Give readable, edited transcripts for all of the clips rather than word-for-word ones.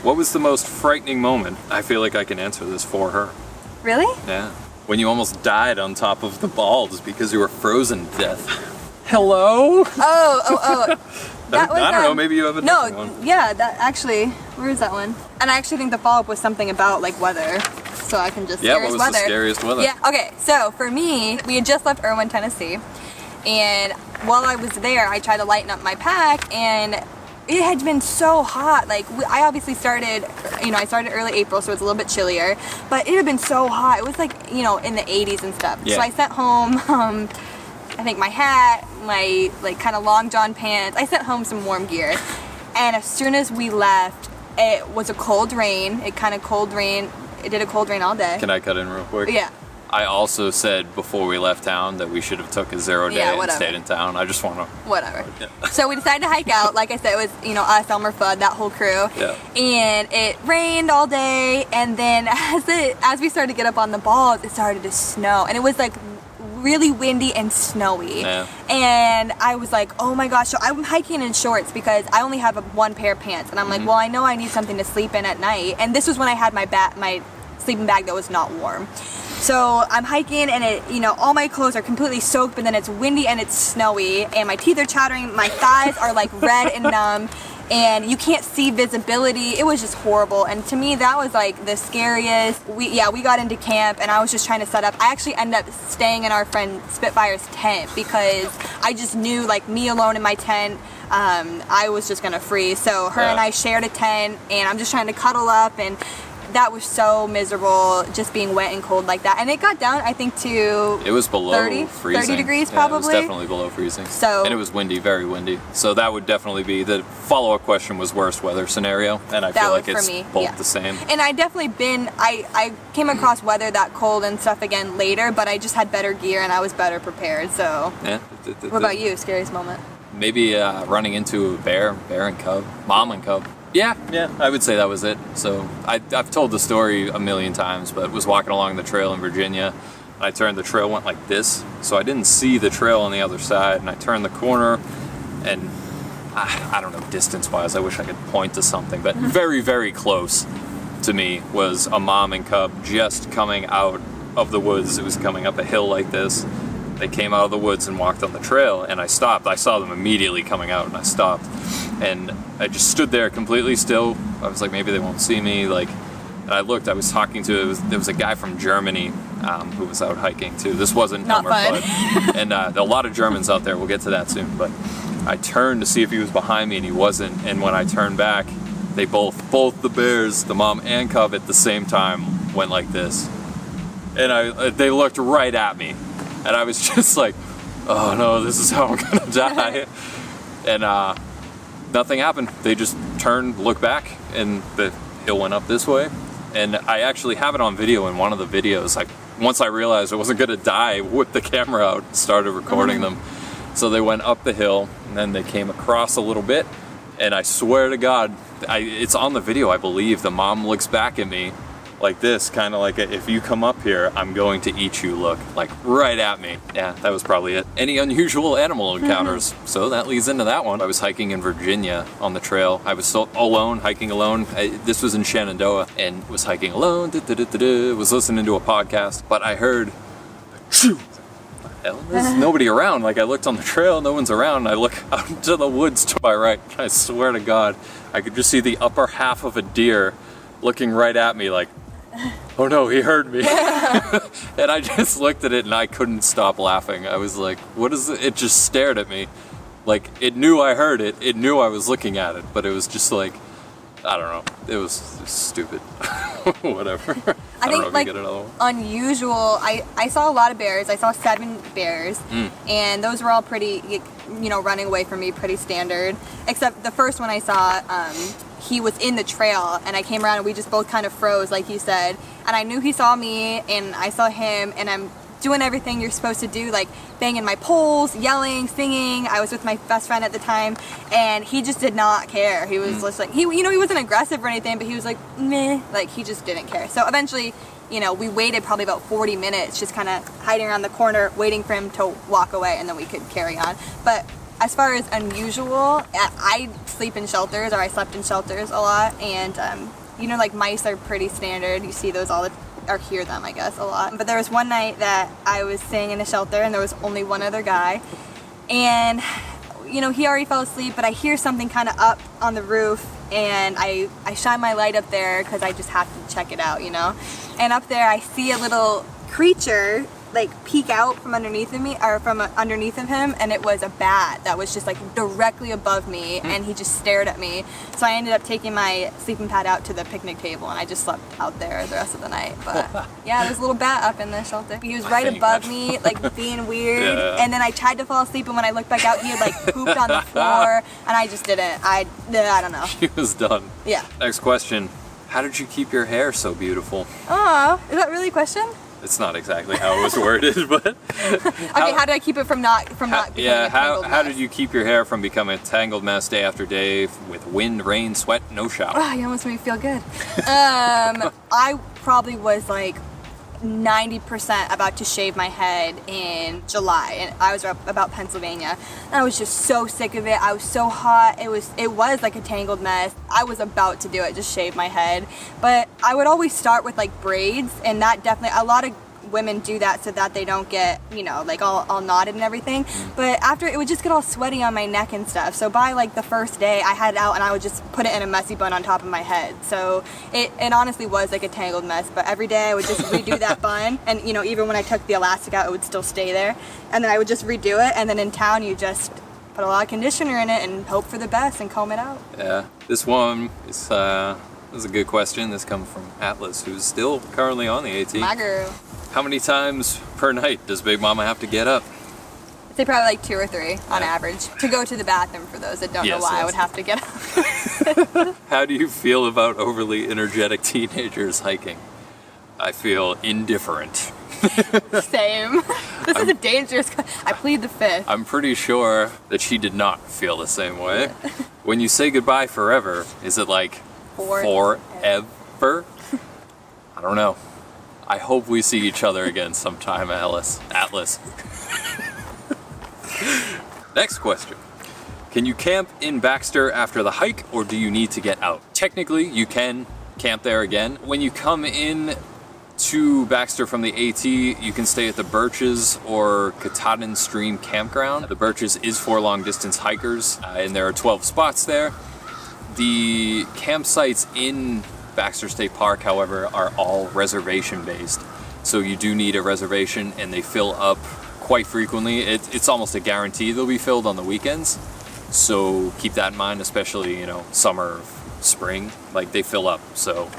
What was the most frightening moment? I feel like I can answer this for her. Really? Yeah. When you almost died on top of the balls because you were frozen to death. Hello? Oh. That was, I don't know, maybe you have a different one. Yeah, that actually, where is that one? And I actually think the follow-up was something about like weather. So I can just, yeah, what was the scariest weather? Yeah, okay, so for me, we had just left Irwin, Tennessee. And while I was there, I tried to lighten up my pack, and it had been so hot. Like, I obviously started, I started early April, so it's a little bit chillier, but it had been so hot. It was like, in the 80s and stuff. Yeah. So I sent home, I think my hat, my like kind of long john pants. I sent home some warm gear. And as soon as we left, it was a cold rain. It did a cold rain all day. Can I cut in real quick? Yeah. I also said before we left town that we should have took a 0 day and stayed in town. I just want to... Whatever. Yeah. So we decided to hike out. Like I said, it was, us, Elmer Fudd, that whole crew. Yeah. And it rained all day. And then as we started to get up on the balls, it started to snow. And it was like really windy and snowy. Yeah. And I was like, oh my gosh. So I'm hiking in shorts because I only have one pair of pants. And I'm like, well, I know I need something to sleep in at night. And this was when I had my sleeping bag that was not warm. So I'm hiking and it, all my clothes are completely soaked, but then it's windy and it's snowy and my teeth are chattering, my thighs are like red and numb and you can't see visibility. It was just horrible. And to me, that was like the scariest. We got into camp and I was just trying to set up. I actually ended up staying in our friend Spitfire's tent because I just knew, like, me alone in my tent, I was just gonna freeze. So her and I shared a tent and I'm just trying to cuddle up, and that was so miserable, just being wet and cold like that. And it got down, I think, to... It was below 30 degrees, probably. It was definitely below freezing. So, and it was windy, very windy. So that would definitely be... The follow-up question was worst weather scenario, and I feel like it's both the same. And I definitely I came across weather that cold and stuff again later, but I just had better gear and I was better prepared, so... Yeah. What about you, scariest moment? Maybe running into a bear and cub, mom and cub. Yeah, I would say that was it. So I've told the story a million times, but was walking along the trail in Virginia, and I turned, the trail went like this, so I didn't see the trail on the other side, and I turned the corner, and I don't know, distance-wise, I wish I could point to something, but very, very close to me was a mom and cub just coming out of the woods. It was coming up a hill like this. They came out of the woods and walked on the trail, and I stopped. I saw them immediately coming out, and I stopped. And I just stood there completely still. I was like, maybe they won't see me. And I looked, I was talking to, there was a guy from Germany who was out hiking too. This wasn't Elmer Fudd. And a lot of Germans out there, we'll get to that soon. But I turned to see if he was behind me, and he wasn't. And when I turned back, they both the bears, the mom and cub at the same time, went like this. And they looked right at me. And I was just like, oh no, this is how I'm gonna die. And nothing happened. They just turned, looked back, and the hill went up this way. And I actually have it on video in one of the videos. Once I realized I wasn't gonna die, I whipped the camera out and started recording them. So they went up the hill, and then they came across a little bit, and I swear to God, it's on the video, I believe. The mom looks back at me like this, kind of like if you come up here, I'm going to eat you look, like right at me. Yeah, that was probably it. Any unusual animal encounters? So that leads into that one. I was hiking in Virginia on the trail. I was so alone, hiking alone. This was in Shenandoah, and was hiking alone, was listening to a podcast, but I heard, shoo! Hell, there's nobody around. Like, I looked on the trail, no one's around. I look out into the woods to my right, and I swear to God, I could just see the upper half of a deer looking right at me like, oh no, he heard me. And I just looked at it and I couldn't stop laughing. I was like, what is it? It just stared at me. Like, it knew I heard it. It knew I was looking at it, but it was just like, I don't know. It was stupid. Whatever. I think, like, unusual, I saw a lot of bears. I saw 7 bears, and those were all pretty, running away from me, pretty standard. Except the first one I saw, he was in the trail, and I came around and we just both kind of froze, like you said. And I knew he saw me, and I saw him, and I'm doing everything you're supposed to do, like banging my poles, yelling, singing. I was with my best friend at the time, and he just did not care. He was just like, he wasn't aggressive or anything, but he was like, meh, like he just didn't care. So eventually, we waited probably about 40 minutes, just kind of hiding around the corner, waiting for him to walk away, and then we could carry on. But as far as unusual, I sleep in shelters, or I slept in shelters a lot, and you know, like mice are pretty standard. You see those all the or hear them, I guess, a lot. But there was one night that I was staying in a shelter and there was only one other guy, and you know, he already fell asleep, but I hear something kind of up on the roof, and I shine my light up there because I just have to check it out, you know. And up there I see a little creature like peek out from underneath of me, or from underneath of him, and it was a bat that was just like directly above me, and he just stared at me. So I ended up taking my sleeping pad out to the picnic table, and I just slept out there the rest of the night. But yeah, there was a little bat up in the shelter. He was right above me, like being weird. Yeah. And then I tried to fall asleep, and when I looked back out, he had like pooped on the floor, and I just didn't. I don't know. He was done. Yeah. Next question. How did you keep your hair so beautiful? Oh, is that really a question? It's not exactly how it was worded, but okay, how did I keep it from not becoming a tangled mess? How did you keep your hair from becoming a tangled mess day after day with wind, rain, sweat, no shower? Oh, you almost made me feel good. I probably was like 90% about to shave my head in July, and I was about Pennsylvania, and I was just so sick of it. I was so hot. It was like a tangled mess. I was about to do it, just shave my head. But I would always start with like braids, and that definitely, a lot of women do that so that they don't get, you know, like all knotted and everything. But after, it would just get all sweaty on my neck and stuff. So by like the first day, I had it out and I would just put it in a messy bun on top of my head. So it honestly was like a tangled mess. But every day I would just redo that bun, and you know, even when I took the elastic out, it would still stay there. And then I would just redo it, and then in town you just put a lot of conditioner in it and hope for the best and comb it out. Yeah, this one is a good question. This comes from Atlas, who's still currently on the AT. My girl. How many times per night does Big Mama have to get up? I'd say probably like 2 or 3 on average. To go to the bathroom, for those that don't know why I would have to get up. How do you feel about overly energetic teenagers hiking? I feel indifferent. Same. This is a dangerous... I plead the fifth. I'm pretty sure that she did not feel the same way. When you say goodbye forever, is it like forever? I don't know. I hope we see each other again sometime, Atlas. Next question. Can you camp in Baxter after the hike, or do you need to get out? Technically, you can camp there again. When you come in to Baxter from the AT, you can stay at the Birches or Katahdin Stream Campground. The Birches is for long distance hikers, and there are 12 spots there. The campsites in Baxter State Park, however, are all reservation based, so you do need a reservation, and they fill up quite frequently. It's almost a guarantee they'll be filled on the weekends, so keep that in mind, especially, you know, summer, spring, like they fill up. So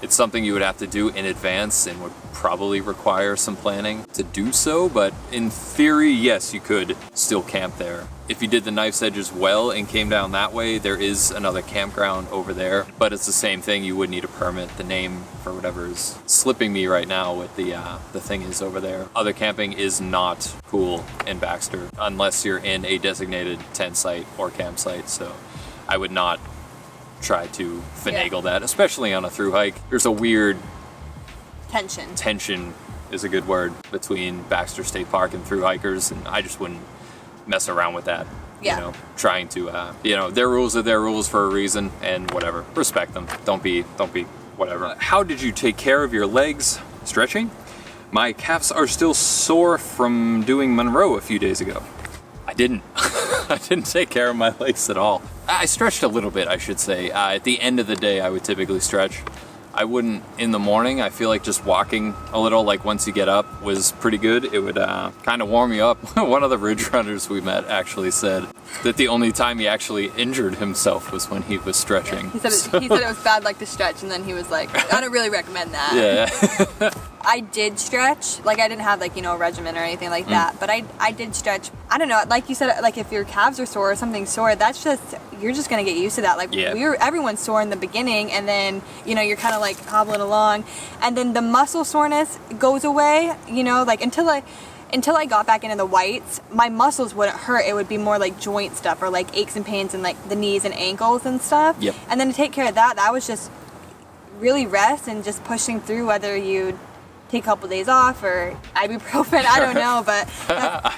it's something you would have to do in advance and would probably require some planning to do so, but in theory, yes, you could still camp there. If you did the Knife's Edge as well and came down that way, there is another campground over there, but it's the same thing. You would need a permit. The name, for whatever is slipping me right now with the thing is over there. Other camping is not cool in Baxter unless you're in a designated tent site or campsite, so I would not try to finagle that, especially on a through hike. There's a weird tension is a good word between Baxter State Park and through hikers, and I just wouldn't mess around with that. You know, trying to you know, their rules are their rules for a reason, and whatever, respect them. Don't be whatever. How did you take care of your legs? Stretching? My calves are still sore from doing Monroe a few days ago. I didn't. I didn't take care of my legs at all. I stretched a little bit, I should say. At the end of the day, I would typically stretch. I wouldn't in the morning. I feel like just walking a little, like once you get up, was pretty good. It would kind of warm you up. One of the ridge runners we met actually said that the only time he actually injured himself was when he was stretching. He said it was bad luck to stretch, and then he was like, I don't really recommend that. Yeah. I did stretch. Like, I didn't have, like, you know, a regimen or anything like that, but I did stretch. I don't know, like you said, like if your calves are sore or something's sore, that's just, you're just gonna get used to that. Like, everyone's sore in the beginning, and then, you know, you're kind of like hobbling along, and then the muscle soreness goes away, you know, like until I got back into the whites, my muscles wouldn't hurt. It would be more like joint stuff, or like aches and pains in like the knees and ankles and stuff. Yep. And then to take care of that was just really rest and just pushing through, whether you take a couple days off or ibuprofen. I don't know, but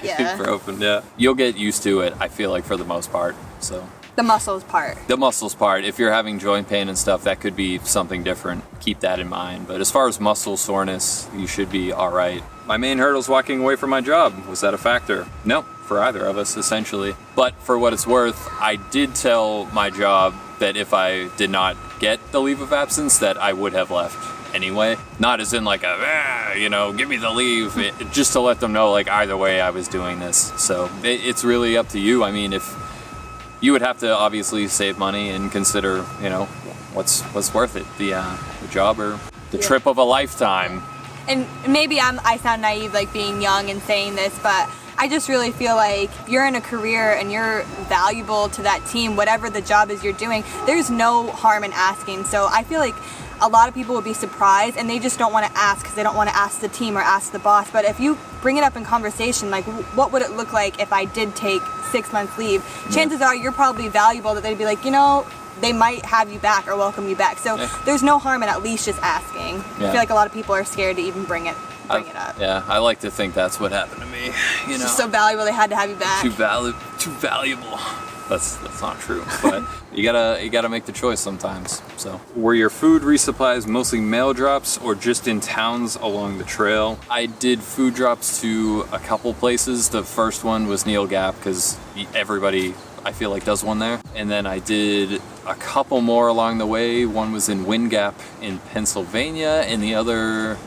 yeah. Ibuprofen, yeah. You'll get used to it, I feel like, for the most part. So The muscles part. the muscles part, if you're having joint pain and stuff, that could be something different. Keep that in mind. But as far as muscle soreness, you should be all right. My main hurdle is walking away from my job. Was that a factor? No, for either of us, essentially. But for what it's worth, I did tell my job that if I did not get the leave of absence, that I would have left anyway. Not as in like give me the leave, just to let them know, like, either way I was doing this. So it's really up to you. I mean, if you would have to obviously save money and consider, what's worth it, the job or the trip of a lifetime. And maybe I sound naive, like being young and saying this, but I just really feel like you're in a career and you're valuable to that team, whatever the job is you're doing, there's no harm in asking. So I feel like a lot of people would be surprised and they just don't want to ask because they don't want to ask the team or ask the boss. But if you bring it up in conversation, like, what would it look like if I did take 6 months leave? Chances are you're probably valuable, that they'd be like, they might have you back or welcome you back. So there's no harm in at least just asking. I feel like a lot of people are scared to even bring it up. Yeah, I like to think that's what happened to me. It's just so valuable they had to have you back. Too valuable. That's not true, but you gotta make the choice sometimes. So, were your food resupplies mostly mail drops or just in towns along the trail? I did food drops to a couple places. The first one was Neal Gap because everybody, I feel like, does one there. And then I did a couple more along the way. One was in Wind Gap in Pennsylvania, and the other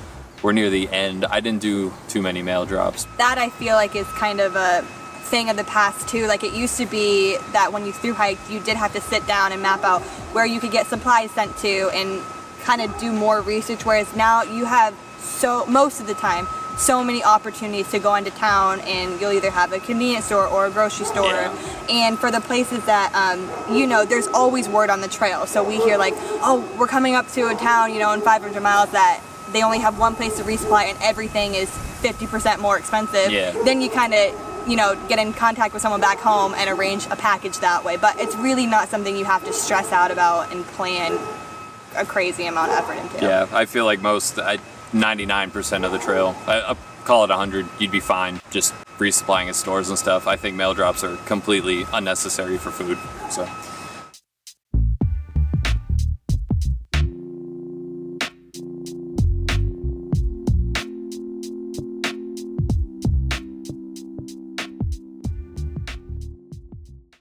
were near the end. I didn't do too many mail drops. That I feel like is kind of a thing of the past too. Like, it used to be that when you thru hiked, you did have to sit down and map out where you could get supplies sent to and kind of do more research, whereas now you have most of the time so many opportunities to go into town, and you'll either have a convenience store or a grocery store. And for the places that there's always word on the trail. So we hear like, oh, we're coming up to a town in 500 miles that they only have one place to resupply and everything is 50% more expensive. Then you kind of get in contact with someone back home and arrange a package that way. But it's really not something you have to stress out about and plan a crazy amount of effort into. Yeah, I feel like 99% of the trail, I call it 100, you'd be fine just resupplying at stores and stuff. I think mail drops are completely unnecessary for food. So